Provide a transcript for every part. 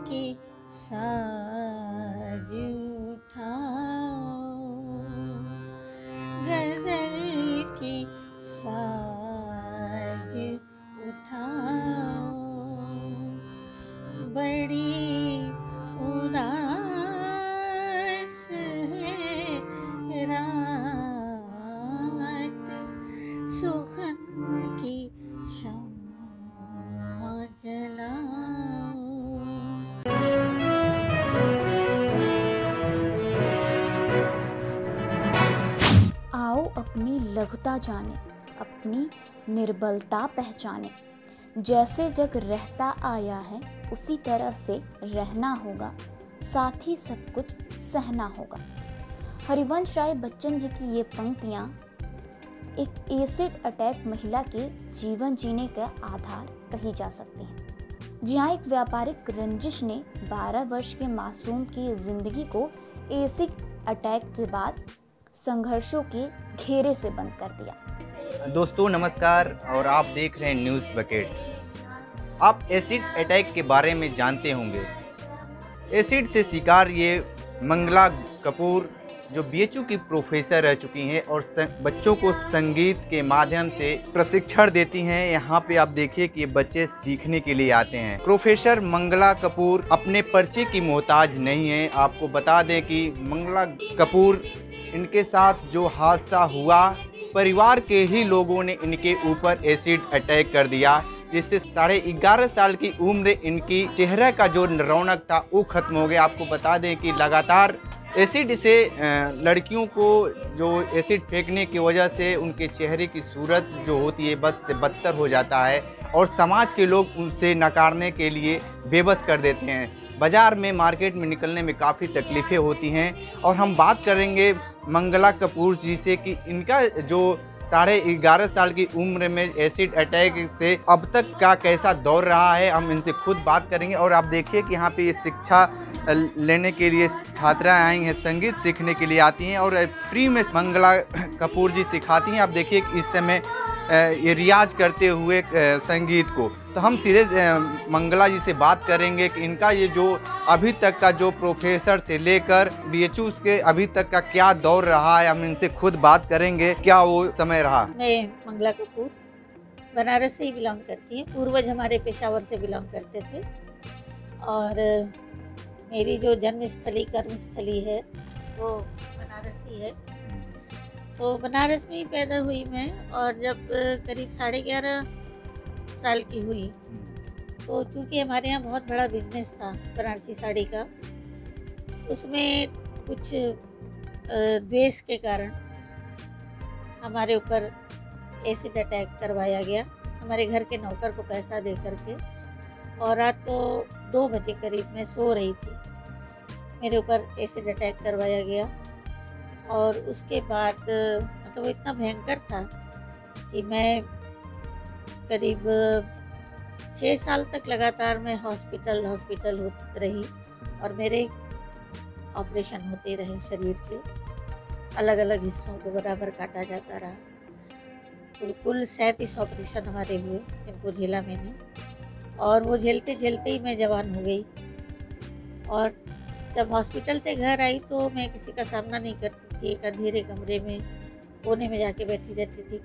की साज उठाओ, गजल की साज उठाओ, बड़ी उदास है रात, सुखन की शम्मा जलाओ। आओ अपनी लघुता जाने, अपनी निर्बलता पहचाने। जैसे जग रहता आया है उसी तरह से रहना होगा, साथ ही सब कुछ सहना होगा। हरिवंश राय बच्चन जी की ये पंक्तियाँ एक एसिड अटैक महिला के जीवन जीने का आधार कही जा सकती हैं। जहाँ एक व्यापारिक रंजिश ने 12 वर्ष के मासूम की जिंदगी को एसिड अटैक के बाद संघर्षों के घेरे से बंद कर दिया। दोस्तों नमस्कार, और आप देख रहे हैं न्यूज़ बकेट। आप एसिड अटैक के बारे में जानते होंगे। एसिड से शिकार ये मंगला कपूर जो बीएचयू की प्रोफेसर रह चुकी हैं और बच्चों को संगीत के माध्यम से प्रशिक्षण देती हैं। यहाँ पे आप देखिए कि ये बच्चे सीखने के लिए आते हैं। प्रोफेसर मंगला कपूर अपने परिचय की मोहताज नहीं है। आपको बता दें कि मंगला कपूर, इनके साथ जो हादसा हुआ, परिवार के ही लोगों ने इनके ऊपर एसिड अटैक कर दिया, जिससे 11.5 साल की उम्र इनकी चेहरे का जो रौनक था वो खत्म हो गया। आपको बता दें कि लगातार एसिड से लड़कियों को जो एसिड फेंकने की वजह से उनके चेहरे की सूरत जो होती है बद से बदतर हो जाता है और समाज के लोग उनसे नकारने के लिए बेबस कर देते हैं। बाज़ार में, मार्केट में निकलने में काफ़ी तकलीफ़ें होती हैं। और हम बात करेंगे मंगला कपूर जी से कि इनका जो 11.5 साल की उम्र में एसिड अटैक से अब तक का कैसा दौर रहा है, हम इनसे खुद बात करेंगे। और आप देखिए कि यहाँ पे ये शिक्षा लेने के लिए छात्राएं आई हैं, संगीत सीखने के लिए आती हैं और फ्री में मंगला कपूर जी सिखाती हैं। आप देखिए कि इस समय ये रियाज करते हुए संगीत को। तो हम सीधे मंगला जी से बात करेंगे कि इनका ये जो अभी तक का जो प्रोफेसर से लेकर बीएचयू के अभी तक का क्या दौर रहा है, हम इनसे खुद बात करेंगे क्या वो समय रहा। मैं मंगला कपूर बनारस से ही बिलोंग करती हूँ। पूर्वज हमारे पेशावर से बिलोंग करते थे और मेरी जो जन्मस्थली कर्मस्थली है वो बनारस ही है। तो बनारस में ही पैदा हुई मैं, और जब करीब 11.5 साल की हुई तो चूँकि हमारे यहाँ बहुत बड़ा बिजनेस था बनारसी साड़ी का, उसमें कुछ द्वेष के कारण हमारे ऊपर एसिड अटैक करवाया गया। हमारे घर के नौकर को पैसा दे करके, और रात को 2 बजे करीब मैं सो रही थी, मेरे ऊपर एसिड अटैक करवाया गया। और उसके बाद मतलब वो इतना भयंकर था कि मैं करीब 6 साल तक लगातार मैं हॉस्पिटल होती रही और मेरे ऑपरेशन होते रहे। शरीर के अलग अलग हिस्सों को बराबर काटा जाता रहा। कुल 37 ऑपरेशन हमारे हुए, इनको झेला मैंने। और वो झेलते झेलते ही मैं जवान हो गई। और जब हॉस्पिटल से घर आई तो मैं किसी का सामना नहीं करती थी। एक अंधेरे कमरे में कोने में जाके बैठी रहती थी,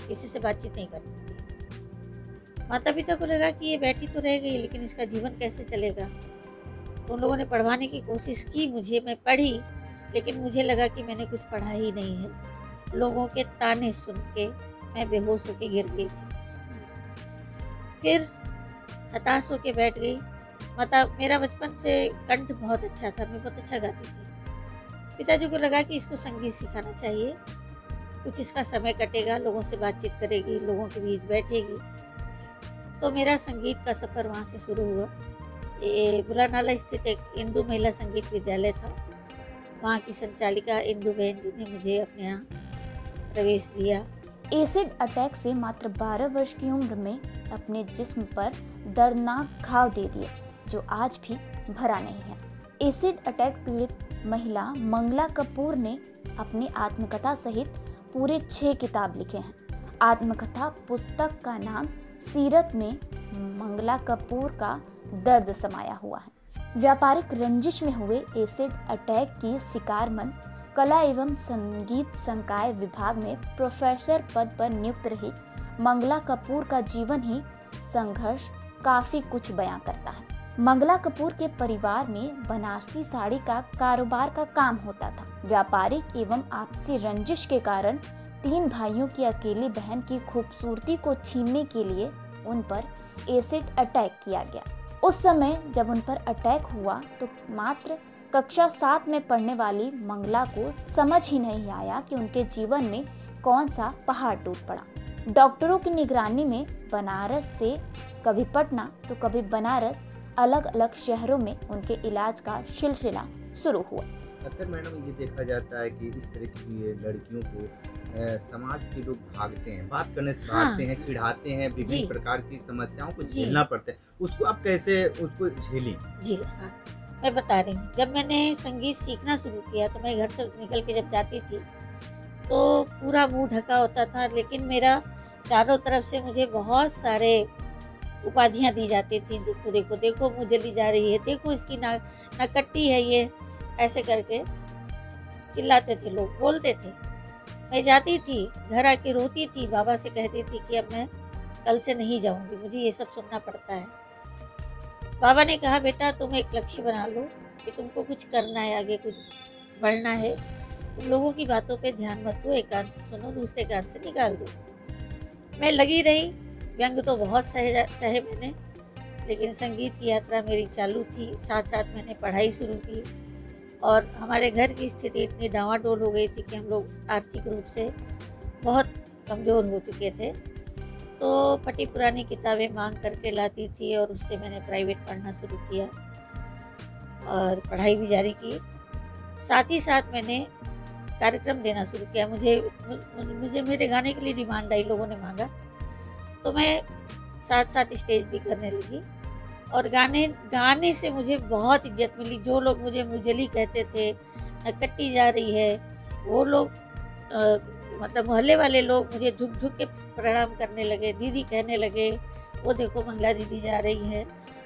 किसी से बातचीत नहीं करती थी। माता पिता को लगा कि ये बैठी तो रह गई लेकिन इसका जीवन कैसे चलेगा। तो उन लोगों ने पढ़वाने की कोशिश की मुझे, मैं पढ़ी, लेकिन मुझे लगा कि मैंने कुछ पढ़ा ही नहीं है। लोगों के ताने सुन के मैं बेहोश होके गिर गई थी। फिर हताश होके बैठ गई। मेरा बचपन से कंठ बहुत अच्छा था, मैं बहुत अच्छा गाती थी। पिताजी को लगा कि इसको संगीत सिखाना चाहिए, कुछ इसका समय कटेगा, लोगों से बातचीत करेगी, लोगों के बीच बैठेगी। तो मेरा संगीत का सफ़र वहाँ से शुरू हुआ। ये बुलानाला स्थित एक इंदू महिला संगीत विद्यालय था, वहाँ की संचालिका इंदू बहन जी ने मुझे अपने यहाँ प्रवेश दिया। एसिड अटैक से मात्र 12 वर्ष की उम्र में अपने जिस्म पर दर्दनाक घाव दे दिए जो आज भी भरा नहीं है। एसिड अटैक पीड़ित महिला मंगला कपूर ने अपनी आत्मकथा सहित पूरे 6 किताब लिखे हैं। आत्मकथा पुस्तक का नाम सीरत में मंगला कपूर का दर्द समाया हुआ है। व्यापारिक रंजिश में हुए एसिड अटैक की शिकारमन कला एवं संगीत संकाय विभाग में प्रोफेसर पद पर नियुक्त रही मंगला कपूर का जीवन ही संघर्ष काफी कुछ बयां करता है। मंगला कपूर के परिवार में बनारसी साड़ी का कारोबार का काम होता था। व्यापारिक एवं आपसी रंजिश के कारण 3 भाइयों की अकेली बहन की खूबसूरती को छीनने के लिए उन पर एसिड अटैक किया गया। उस समय जब उन पर अटैक हुआ तो मात्र कक्षा 7 में पढ़ने वाली मंगला को समझ ही नहीं आया कि उनके जीवन में कौन सा पहाड़ टूट पड़ा। डॉक्टरों की निगरानी में बनारस से कभी पटना तो कभी बनारस अलग अलग शहरों में उनके इलाज का सिलसिला शुरू हुआ। अक्सर मैडम ये देखा जाता है कि इस तरह की लड़कियों को समाज के लोग भागते हैं, बात करने से भागते हैं, चिढ़ाते हैं, विभिन्न प्रकार की समस्याओं को झेलना पड़ता है। उसको आप कैसे उसको झेली? जी हाँ, मैं बता रही हूँ। जब मैंने संगीत सीखना शुरू किया तो मैं घर से निकल के जब जाती थी तो पूरा मुंह ढका होता था, लेकिन मेरा चारों तरफ से मुझे बहुत सारे उपाधियाँ दी जाती थी। देखो देखो देखो मुँह जली जा रही है, देखो इसकी नाकट्टी है ये, ऐसे करके चिल्लाते थे लोग, बोलते थे। मैं जाती थी, घर आके रोती थी, बाबा से कहती थी कि अब मैं कल से नहीं जाऊंगी, मुझे ये सब सुनना पड़ता है। बाबा ने कहा बेटा तुम एक लक्ष्य बना लो कि तुमको कुछ करना है, आगे कुछ बढ़ना है, तुम लोगों की बातों पे ध्यान मत दो, एक कान से सुनो, दूसरे कान से निकाल दो। मैं लगी रही, व्यंग तो बहुत सहे मैंने, लेकिन संगीत की यात्रा मेरी चालू थी। साथ साथ मैंने पढ़ाई शुरू की और हमारे घर की स्थिति इतनी डावाडोल हो गई थी कि हम लोग आर्थिक रूप से बहुत कमज़ोर हो चुके थे। तो फटी पुरानी किताबें मांग करके लाती थी और उससे मैंने प्राइवेट पढ़ना शुरू किया और पढ़ाई भी जारी की। साथ ही साथ मैंने कार्यक्रम देना शुरू किया। मुझे मेरे गाने के लिए डिमांड आई, लोगों ने मांगा, तो मैं साथ साथ स्टेज भी करने लगी और गाने से मुझे बहुत इज्जत मिली। जो लोग मुझे मुजली कहते थे, नकट्टी जा रही है, वो लोग मतलब मोहल्ले वाले लोग मुझे झुक झुक के प्रणाम करने लगे, दीदी कहने लगे, वो देखो मंगला दीदी जा रही है।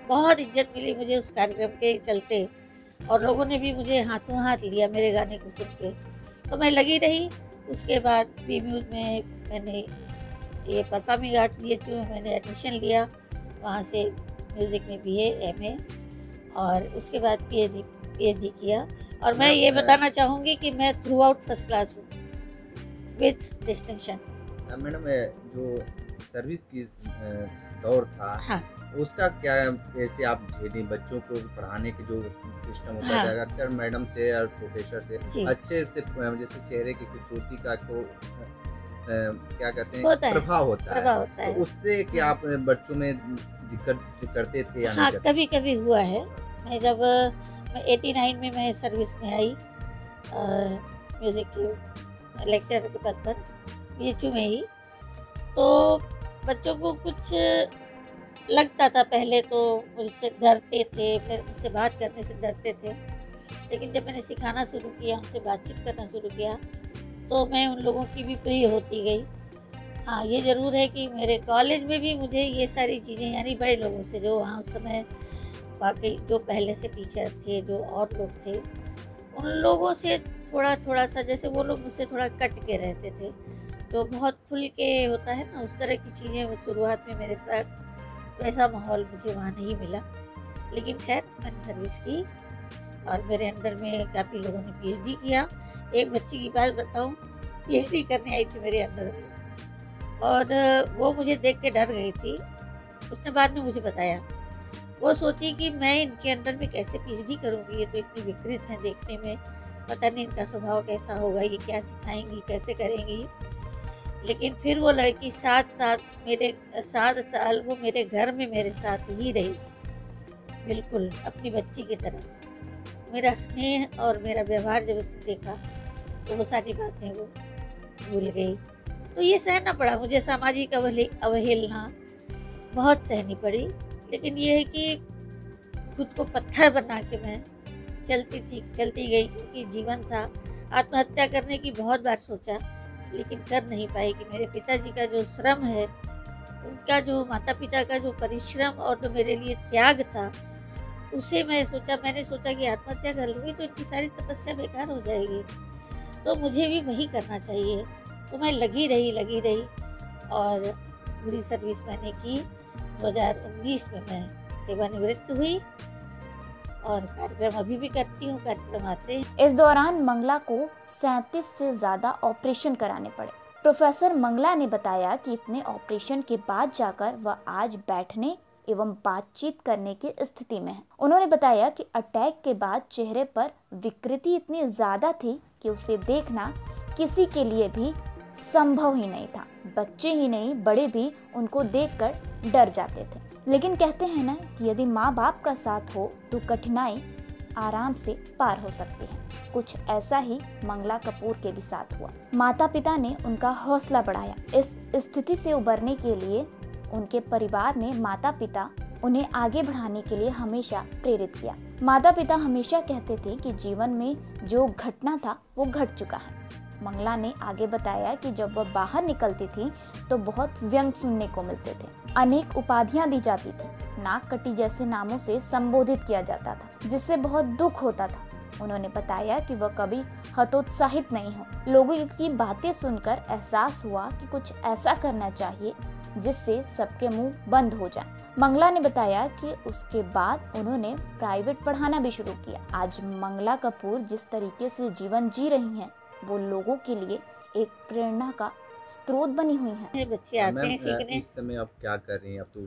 बहुत इज्जत मिली मुझे उस कार्यक्रम के चलते और लोगों ने भी मुझे हाथों हाथ लिया मेरे गाने को सुन के। तो मैं लगी रही। उसके बाद बी म्यूज में मैंने ये परफॉर्मिंग आर्ट BHU में मैंने एडमिशन लिया, वहाँ से म्यूज़िक में BA MA और उसके बाद PhD किया। और मैं ये बताना चाहूँगी कि मैं थ्रू आउट फर्स्ट क्लास हूँ विथ डिस्टिंक्शन। मैडम जो सर्विस की दौर था, हाँ, उसका क्या कैसे आप झेली? बच्चों को पढ़ाने के जो सिस्टम होता है, अक्सर मैडम से और प्रोफेसर से अच्छे से जैसे चेहरे की खूबसूरती का तो क्या कहते हैं प्रभाव होता है, तो उससे क्या आप बच्चों में दिक्कत करते थे या हाँ, कभी कभी हुआ है। मैं जब 89 में मैं सर्विस में आई म्यूज़िक के लेक्चर के पद पर BHU में ही, तो बच्चों को कुछ लगता था। पहले तो मुझसे डरते थे, फिर मुझसे बात करने से डरते थे, लेकिन जब मैंने सिखाना शुरू किया, उनसे बातचीत करना शुरू किया, तो मैं उन लोगों की भी प्रिय होती गई। हाँ, ये ज़रूर है कि मेरे कॉलेज में भी मुझे ये सारी चीज़ें, यानी बड़े लोगों से, जो वहाँ उस समय वाकई जो पहले से टीचर थे, जो और लोग थे, उन लोगों से थोड़ा सा, जैसे वो लोग मुझसे थोड़ा कट के रहते थे, तो बहुत खुल के होता है ना, उस तरह की चीज़ें शुरुआत में मेरे साथ वैसा माहौल मुझे वहाँ नहीं मिला। लेकिन खैर मैंने सर्विस की और मेरे अंदर में काफ़ी लोगों ने PhD किया। एक बच्ची की बात बताऊं, PhD करने आई थी मेरे अंदर में और वो मुझे देख के डर गई थी। उसने बाद में मुझे बताया, वो सोची कि मैं इनके अंदर में कैसे PhD करूँगी, ये तो इतनी विकृत हैं देखने में, पता नहीं इनका स्वभाव कैसा होगा, ये क्या सिखाएंगी, कैसे करेंगी। लेकिन फिर वो लड़की 7 साल वो मेरे घर में मेरे साथ ही रही, बिल्कुल अपनी बच्ची की तरह। मेरा स्नेह और मेरा व्यवहार जब उसने देखा तो वो सारी बातें वो भूल गई। तो ये सहना पड़ा मुझे, सामाजिक अवहेलना बहुत सहनी पड़ी। लेकिन ये है कि खुद को पत्थर बना के मैं चलती गई, क्योंकि जीवन था। आत्महत्या करने की बहुत बार सोचा, लेकिन कर नहीं पाई कि मेरे पिताजी का जो श्रम है, उन उनका जो माता पिता का जो परिश्रम और जो मेरे लिए त्याग था, उसे मैंने सोचा कि आत्महत्या कर लूँगी तो इनकी सारी तपस्या बेकार हो जाएगी, तो मुझे भी वही करना चाहिए। तो मैं लगी रही और पूरी सर्विस मैंने की। 2019 में मैं सेवानिवृत्त हुई और कार्यक्रम अभी भी करती हूँ, कार्यक्रम आते हैं। इस दौरान मंगला को 37 से ज़्यादा ऑपरेशन कराने पड़े। प्रोफेसर मंगला ने बताया कि इतने ऑपरेशन के बाद जाकर वह आज बैठने एवं बातचीत करने की स्थिति में है। उन्होंने बताया कि अटैक के बाद चेहरे पर विकृति इतनी ज़्यादा थी कि उसे देखना किसी के लिए भी संभव ही नहीं था। बच्चे ही नहीं, बड़े भी उनको देखकर डर जाते थे। लेकिन कहते हैं ना कि यदि माँ बाप का साथ हो तो कठिनाई आराम से पार हो सकती है। कुछ ऐसा ही मंगला कपूर के भी साथ हुआ। माता पिता ने उनका हौसला बढ़ाया। इस स्थिति से उबरने के लिए उनके परिवार ने माता पिता उन्हें आगे बढ़ाने के लिए हमेशा प्रेरित किया। माता पिता हमेशा कहते थे कि जीवन में जो घटना था वो घट चुका है। मंगला ने आगे बताया कि जब वह बाहर निकलती थी तो बहुत व्यंग सुनने को मिलते थे, अनेक उपाधियां दी जाती थी, नाक कटी जैसे नामों से संबोधित किया जाता था, जिससे बहुत दुख होता था। उन्होंने बताया कि वह कभी हतोत्साहित नहीं हो। लोगों की बातें सुनकर एहसास हुआ कि कुछ ऐसा करना चाहिए जिससे सबके मुंह बंद हो जाए। मंगला ने बताया कि उसके बाद उन्होंने प्राइवेट पढ़ाना भी शुरू किया। आज मंगला कपूर जिस तरीके से जीवन जी रही हैं, वो लोगों के लिए एक प्रेरणा का स्रोत बनी हुई है। मेरे बच्चे आते हैं सीखने। इस समय आप क्या कर रही हैं? अब तो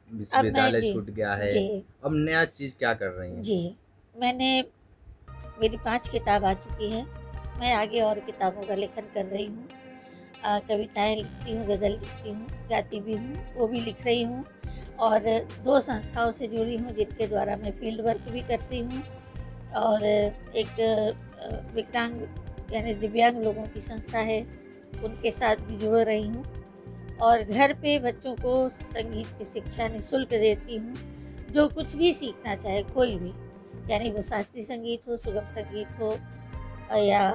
विश्वविद्यालय छूट गया है, अब नया चीज़ क्या कर रही हैं? जी, मेरी 5 किताब आ चुकी है। मैं आगे और किताबों का लेखन कर रही हूँ। कविताएं लिखती हूँ, गज़ल लिखती हूँ, गाती भी हूँ, वो भी लिख रही हूँ। और 2 संस्थाओं से जुड़ी हूँ जिनके द्वारा मैं फील्ड वर्क भी करती हूँ। और एक विकलांग यानी दिव्यांग लोगों की संस्था है, उनके साथ भी जुड़ रही हूँ। और घर पे बच्चों को संगीत की शिक्षा निःशुल्क देती हूँ। जो कुछ भी सीखना चाहे कोई भी, यानी वो शास्त्रीय संगीत हो, सुगम संगीत हो या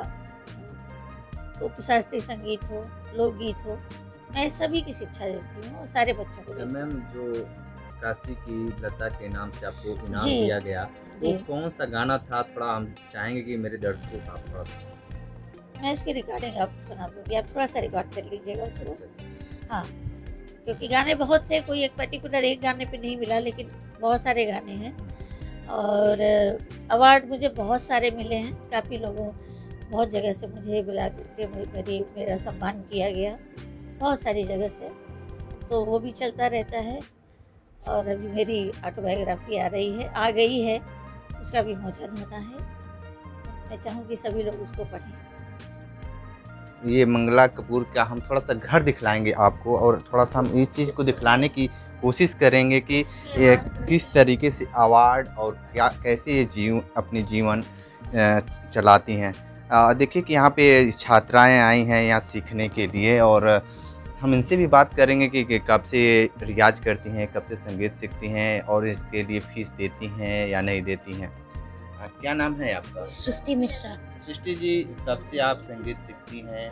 उपशास्त्रीय संगीत हो, लोकगीत हो, मैं सभी की शिक्षा देती हूँ और सारे बच्चों को। मैम, जो काशी की लता के नाम से आपको इनाम दिया गया, वो कौन सा गाना था? थोड़ा हम चाहेंगे कि मेरे दर्शकों का थोड़ा सा। मैं इसकी रिकॉर्डिंग आपको सुना दूँगी, आप थोड़ा सा रिकॉर्ड कर लीजिएगा उसको। हाँ, क्योंकि गाने बहुत थे, कोई एक पर्टिकुलर एक गाने पे नहीं मिला, लेकिन बहुत सारे गाने हैं। और अवार्ड मुझे बहुत सारे मिले हैं। काफ़ी लोगों बहुत जगह से मुझे बुला के मेरा सम्मान किया गया, बहुत सारी जगह से। तो वो भी चलता रहता है। और अभी मेरी ऑटोबायोग्राफी आ गई है, उसका विमोचन होना है। मैं चाहूँगी सभी लोग उसको पढ़ें। ये मंगला कपूर का हम थोड़ा सा घर दिखलाएंगे आपको, और थोड़ा सा हम इस चीज़ को दिखलाने की कोशिश करेंगे कि ये किस तरीके से अवार्ड और कैसे ये अपनी जीवन चलाती हैं। देखिए कि यहाँ पे छात्राएं आई हैं यहाँ सीखने के लिए, और हम इनसे भी बात करेंगे कि कब से रियाज करती हैं, कब से संगीत सीखती हैं, और इसके लिए फीस देती हैं या नहीं देती हैं। क्या नाम है आपका? सृष्टि मिश्रा। सृष्टि जी, कब से आप संगीत सीखती हैं?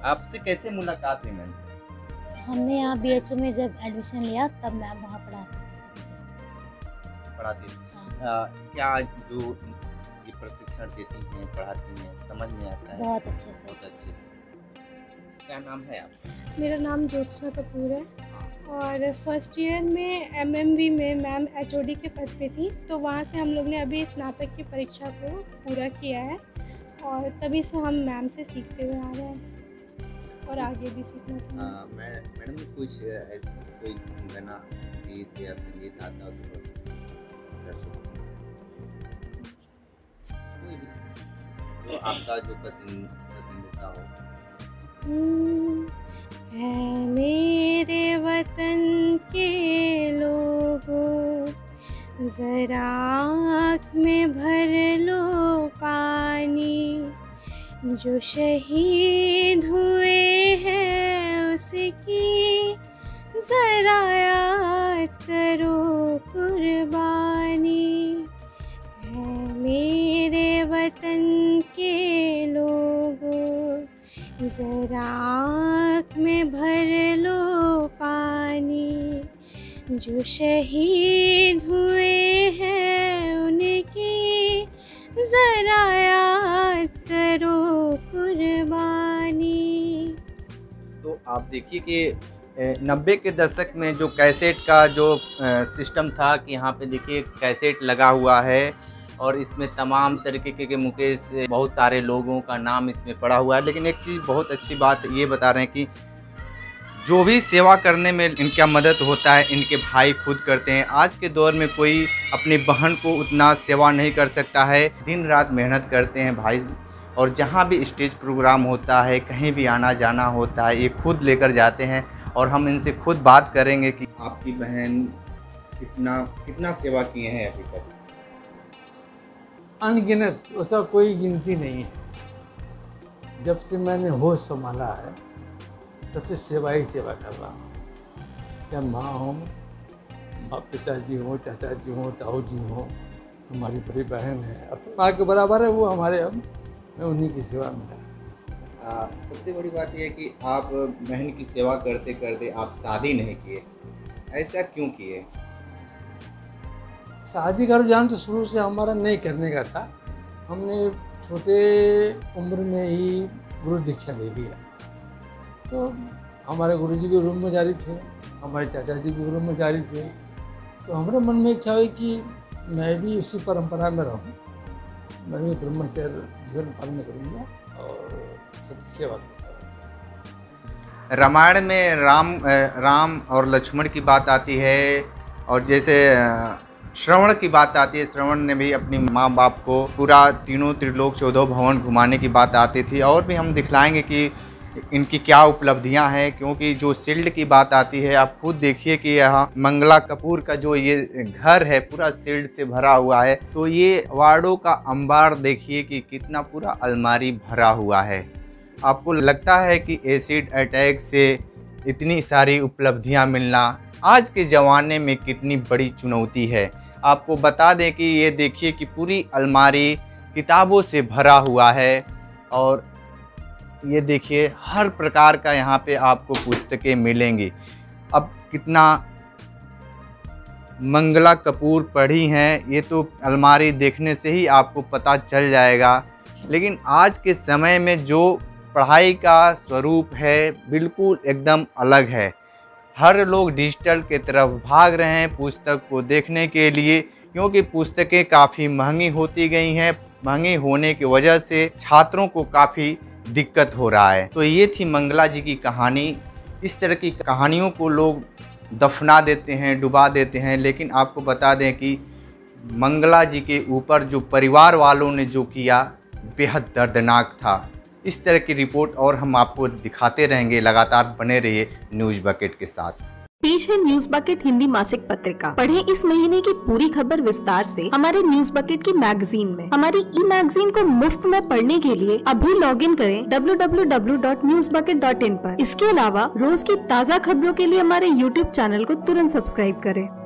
आपसे कैसे मुलाकात हुई मैम से? हमने यहाँ BHU में जब एडमिशन लिया तब मैम वहाँ पढ़ाती थी। क्या जो ये प्रशिक्षण देती हैं, पढ़ाती हैं, समझ में आता है? बहुत अच्छे से। बहुत अच्छे से। क्या नाम है आपका? मेरा नाम ज्योत्सना कपूर है और फर्स्ट ईयर में MMV में मैम HOD के पद पे थी, तो वहाँ से हम लोग ने अभी स्नातक की परीक्षा को पूरा किया है और तभी से हम मैम से सीखते हुए आ रहे हैं और आगे भी सीखना चाहिए। मैडम, कुछ कोई गाना, गीत या संगीत आता हो तो आपका जो पसंदीदा हो? है मेरे वतन के लोगों, ज़रा आँख में भर लो पानी, जो शहीद हुए हैं उसकी ज़रा याद करो कुर्बानी। है मेरे वतन के लोगों, ज़रा आँख में भर लो पानी, जो शहीद हुए हैं उनकी जरा याद करो कुर्बानी। तो आप देखिए कि 90 के दशक में जो कैसेट का जो सिस्टम था कि यहाँ पे देखिए कैसेट लगा हुआ है और इसमें तमाम तरीके के मुकेश बहुत सारे लोगों का नाम इसमें पड़ा हुआ है। लेकिन एक चीज़ बहुत अच्छी बात ये बता रहे हैं कि जो भी सेवा करने में इनका मदद होता है इनके भाई खुद करते हैं। आज के दौर में कोई अपनी बहन को उतना सेवा नहीं कर सकता है, दिन रात मेहनत करते हैं भाई। और जहाँ भी स्टेज प्रोग्राम होता है, कहीं भी आना जाना होता है, ये खुद लेकर जाते हैं। और हम इनसे खुद बात करेंगे कि आपकी बहन कितना सेवा किए हैं अभी तक। अनगिनत, उसका कोई गिनती नहीं है। जब से मैंने होश संभाला है तब से सेवा ही सेवा कर रहा हूँ। चाहे माँ हो, पिताजी हो, चाचा जी हो, ताऊ जी हो, हमारी बड़ी बहन है, अब तो माँ के बराबर है वो हमारे। अब मैं उन्हीं की सेवा में रहा। सबसे बड़ी बात यह है कि आप बहन की सेवा करते करते आप शादी नहीं किए, ऐसा क्यों किए? शादी का रुझान तो शुरू से हमारा नहीं करने का था। हमने छोटे उम्र में ही गुरु दीक्षा ले लिया। तो हमारे गुरुजी भी रूम में जारी थे, हमारे चाचा जी भी रूम में जारी थे। तो हमारे मन में इच्छा हुई कि मैं भी उसी परंपरा में रहूं, मैं भी ब्रह्मचर्य जीवन पालन करूँगा और सबकी सेवा करूँगा। रामायण में राम और लक्ष्मण की बात आती है और जैसे श्रवण की बात आती है। श्रवण ने भी अपनी माँ बाप को पूरा तीनों त्रिलोक 14 भवन घुमाने की बात आती थी। और भी हम दिखलाएंगे कि इनकी क्या उपलब्धियां हैं, क्योंकि जो शील्ड की बात आती है आप खुद देखिए कि यहाँ मंगला कपूर का जो ये घर है पूरा शील्ड से भरा हुआ है। तो ये अवार्डों का अंबार देखिए कि कितना पूरा अलमारी भरा हुआ है। आपको लगता है कि एसिड अटैक से इतनी सारी उपलब्धियां मिलना आज के ज़माने में कितनी बड़ी चुनौती है। आपको बता दें कि ये देखिए कि पूरी अलमारी किताबों से भरा हुआ है और ये देखिए हर प्रकार का यहाँ पे आपको पुस्तकें मिलेंगी। अब कितना मंगला कपूर पढ़ी हैं ये तो अलमारी देखने से ही आपको पता चल जाएगा। लेकिन आज के समय में जो पढ़ाई का स्वरूप है बिल्कुल एकदम अलग है। हर लोग डिजिटल के तरफ भाग रहे हैं पुस्तक को देखने के लिए, क्योंकि पुस्तकें काफ़ी महंगी होती गई हैं। महंगी होने की वजह से छात्रों को काफ़ी दिक्कत हो रहा है। तो ये थी मंगला जी की कहानी। इस तरह की कहानियों को लोग दफना देते हैं, डुबा देते हैं, लेकिन आपको बता दें कि मंगला जी के ऊपर जो परिवार वालों ने जो किया बेहद दर्दनाक था। इस तरह की रिपोर्ट और हम आपको दिखाते रहेंगे। लगातार बने रहिए न्यूज़ बकेट के साथ। पेश है न्यूज़ बकेट हिंदी मासिक पत्रिका। पढ़ें इस महीने की पूरी खबर विस्तार से हमारे न्यूज़ बकेट की मैगजीन में। हमारी ई मैगजीन को मुफ्त में पढ़ने के लिए अभी लॉगिन करें www.newsbucket.in पर। इसके अलावा रोज की ताज़ा खबरों के लिए हमारे YouTube चैनल को तुरंत सब्सक्राइब करें।